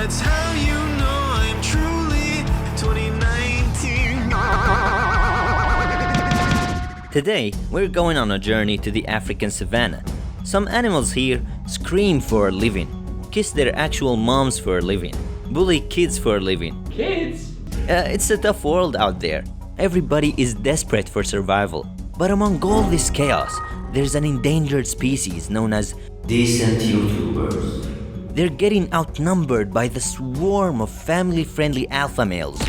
That's how you know I'm truly 2019. Today, we're going on a journey to the African savannah. Some animals here scream for a living, kiss their actual moms for a living, bully kids for a living. Kids? It's a tough world out there. Everybody is desperate for survival. But among all this chaos, there's an endangered species known as decent YouTubers. They're getting outnumbered by the swarm of family-friendly alpha males.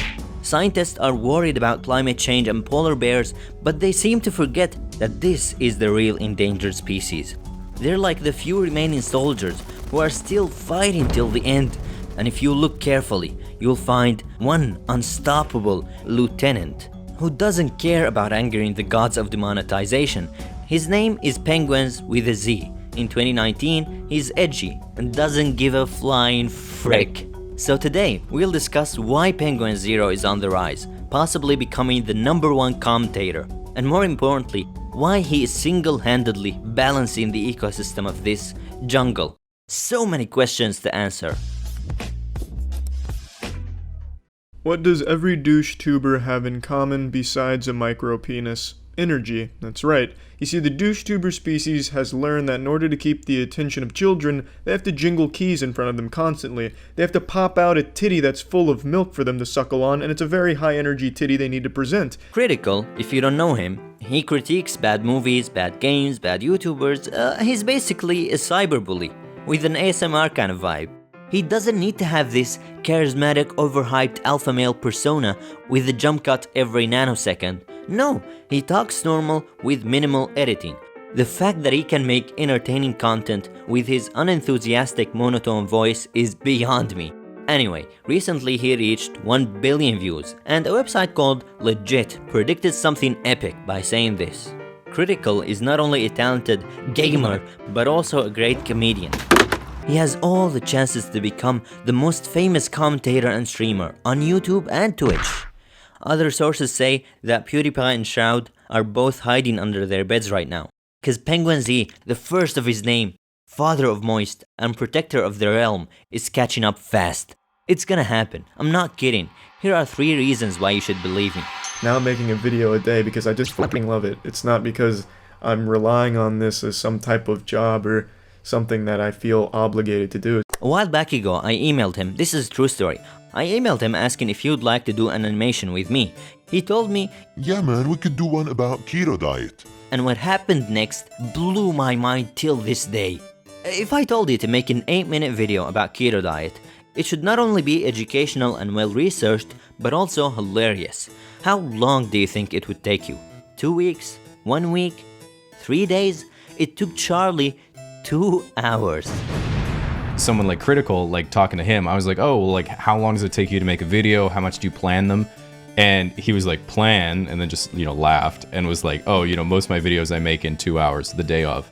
Scientists are worried about climate change and polar bears, but they seem to forget that this is the real endangered species. They're like the few remaining soldiers who are still fighting till the end. And if you look carefully, you'll find one unstoppable lieutenant who doesn't care about angering the gods of demonetization. His name is Penguins with a Z. In 2019, he's edgy and doesn't give a flying frick. So today, we'll discuss why Penguin Zero is on the rise, possibly becoming the #1 commentator, and more importantly, why he is single-handedly balancing the ecosystem of this jungle. So many questions to answer. What does every douche tuber have in common besides a micro penis? Energy, that's right. You see, the douche tuber species has learned that in order to keep the attention of children, they have to jingle keys in front of them constantly. They have to pop out a titty that's full of milk for them to suckle on, and it's a very high energy titty they need to present. Cr1TiKaL, if you don't know him, he critiques bad movies, bad games, bad YouTubers. He's basically a cyberbully with an ASMR kind of vibe. He doesn't need to have this charismatic, overhyped alpha male persona with a jump cut every nanosecond. No, he talks normal with minimal editing. The fact that he can make entertaining content with his unenthusiastic monotone voice is beyond me. Anyway, recently he reached 1 billion views, and a website called Legit predicted something epic by saying this: Cr1TiKaL is not only a talented gamer, but also a great comedian. He has all the chances to become the most famous commentator and streamer on YouTube and Twitch. Other sources say that PewDiePie and Cr1TiKaL are both hiding under their beds right now, cause Penguin Z, the first of his name, father of Moist and protector of the realm, is catching up fast. It's gonna happen, I'm not kidding. Here are 3 reasons why you should believe me. Now I'm making a video a day because I just fucking love it. It's not because I'm relying on this as some type of job or something that I feel obligated to do. A while back ago, I emailed him. This is a true story. I emailed him asking if he would like to do an animation with me. He told me, yeah man, we could do one about keto diet. And what happened next blew my mind till this day. If I told you to make an 8-minute video about keto diet, it should not only be educational and well researched, but also hilarious. How long do you think it would take you? 2 weeks? 1 week? 3 days? It took Charlie 2 hours. Someone like Cr1TiKaL, like talking to him, I was like, oh, well, like, how long does it take you to make a video? How much do you plan them? And he was like, plan, and then just, laughed and was like, oh, most of my videos I make in 2 hours, the day of.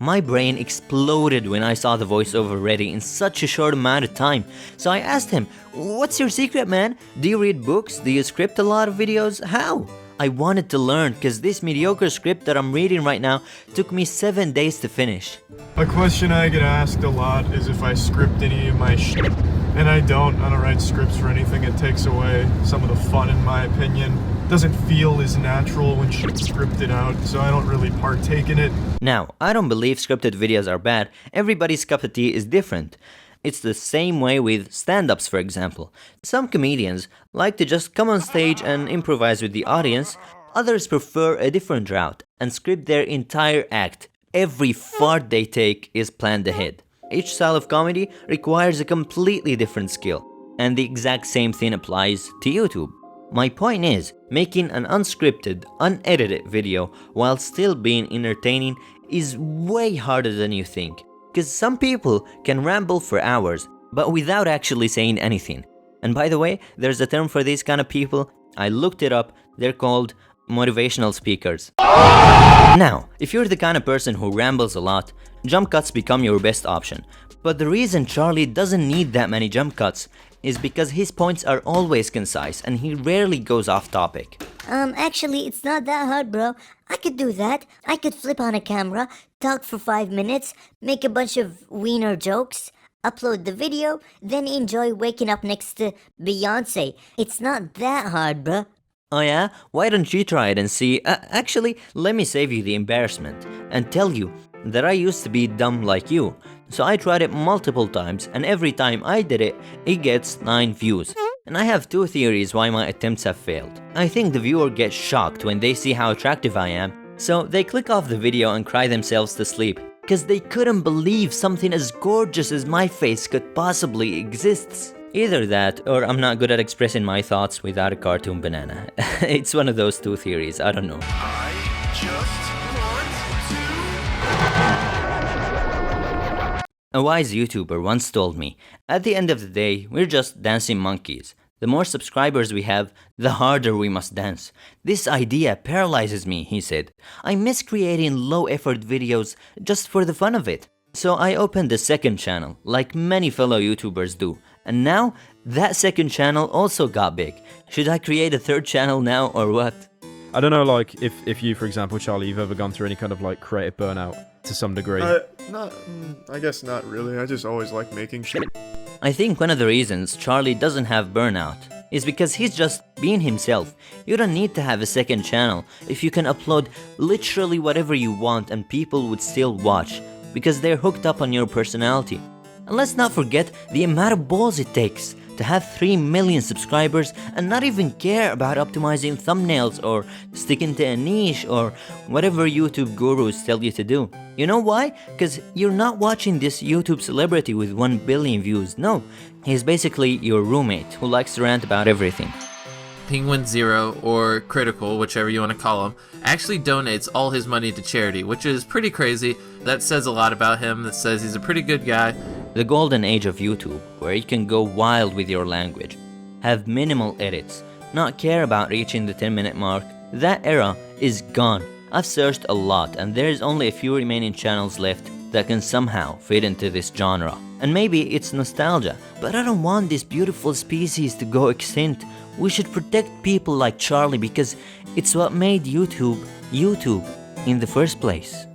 My brain exploded when I saw the voiceover ready in such a short amount of time. So I asked him, what's your secret, man? Do you read books? Do you script a lot of videos? How? I wanted to learn, cause this mediocre script that I'm reading right now took me 7 days to finish. A question I get asked a lot is if I script any of my shit. And I don't write scripts for anything. It takes away some of the fun in my opinion. Doesn't feel as natural when shit's scripted out, so I don't really partake in it. Now, I don't believe scripted videos are bad. Everybody's cup of tea is different. It's the same way with stand-ups, for example. Some comedians like to just come on stage and improvise with the audience. Others prefer a different route and script their entire act. Every fart they take is planned ahead. Each style of comedy requires a completely different skill, and the exact same thing applies to YouTube. My point is, making an unscripted, unedited video while still being entertaining is way harder than you think. Because some people can ramble for hours, but without actually saying anything. And by the way, there's a term for these kind of people. I looked it up. They're called motivational speakers. Now, if you're the kind of person who rambles a lot, jump cuts become your best option. But the reason Charlie doesn't need that many jump cuts is because his points are always concise and he rarely goes off topic. Actually, it's not that hard, bro. I could do that. I could flip on a camera, talk for 5 minutes, make a bunch of wiener jokes. upload the video, then enjoy waking up next to Beyonce. It's not that hard, bruh. Oh yeah? Why don't you try it and see? Actually, let me save you the embarrassment and tell you that I used to be dumb like you. So I tried it multiple times, and every time I did it, it gets 9 views. And I have 2 theories why my attempts have failed. I think the viewer gets shocked when they see how attractive I am, so they click off the video and cry themselves to sleep, because they couldn't believe something as gorgeous as my face could possibly exist. Either that, or I'm not good at expressing my thoughts without a cartoon banana. It's one of those 2 theories, I don't know. I just want to. A wise YouTuber once told me, at the end of the day, we're just dancing monkeys. The more subscribers we have, the harder we must dance. This idea paralyzes me, he said. I miss creating low-effort videos just for the fun of it. So I opened a second channel, like many fellow YouTubers do. And now, that second channel also got big. Should I create a third channel now or what? I don't know, like, if you, for example, Charlie, you've ever gone through any kind of, like, creative burnout to some degree. I guess not really. I just always like making shit. I think one of the reasons Charlie doesn't have burnout is because he's just being himself. You don't need to have a second channel if you can upload literally whatever you want and people would still watch, because they're hooked up on your personality. And let's not forget the amount of balls it takes to have 3 million subscribers and not even care about optimizing thumbnails or sticking to a niche or whatever YouTube gurus tell you to do. You know why? Because you're not watching this YouTube celebrity with 1 billion views. No, he's basically your roommate who likes to rant about everything. Penguin0 or Critical, whichever you want to call him, actually donates all his money to charity, which is pretty crazy. That says a lot about him. That says he's a pretty good guy. The golden age of YouTube, where you can go wild with your language, have minimal edits, not care about reaching the 10-minute mark, that era is gone. I've searched a lot and there is only a few remaining channels left that can somehow fit into this genre. And maybe it's nostalgia, but I don't want this beautiful species to go extinct. We should protect people like Charlie because it's what made YouTube, YouTube in the first place.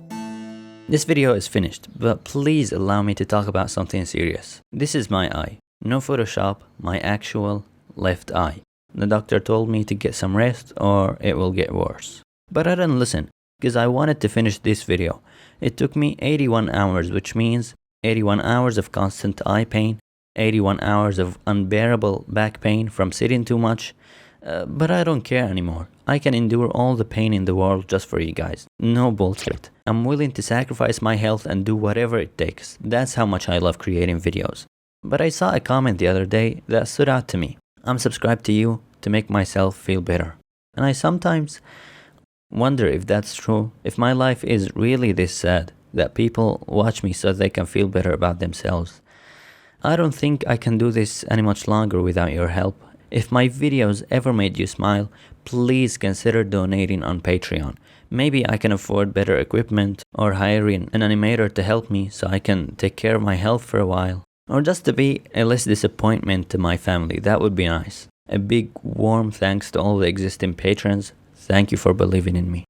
This video is finished, but please allow me to talk about something serious. This is my eye. No Photoshop, my actual left eye. The doctor told me to get some rest or it will get worse. But I didn't listen, because I wanted to finish this video. It took me 81 hours, which means 81 hours of constant eye pain, 81 hours of unbearable back pain from sitting too much. But I don't care anymore. I can endure all the pain in the world just for you guys. No bullshit. I'm willing to sacrifice my health and do whatever it takes. That's how much I love creating videos. But I saw a comment the other day that stood out to me. I'm subscribed to you to make myself feel better. And I sometimes wonder if that's true. If my life is really this sad, that people watch me so they can feel better about themselves. I don't think I can do this any much longer without your help. If my videos ever made you smile, please consider donating on Patreon. Maybe I can afford better equipment or hiring an animator to help me so I can take care of my health for a while. Or just to be a less disappointment to my family, that would be nice. A big warm thanks to all the existing patrons. Thank you for believing in me.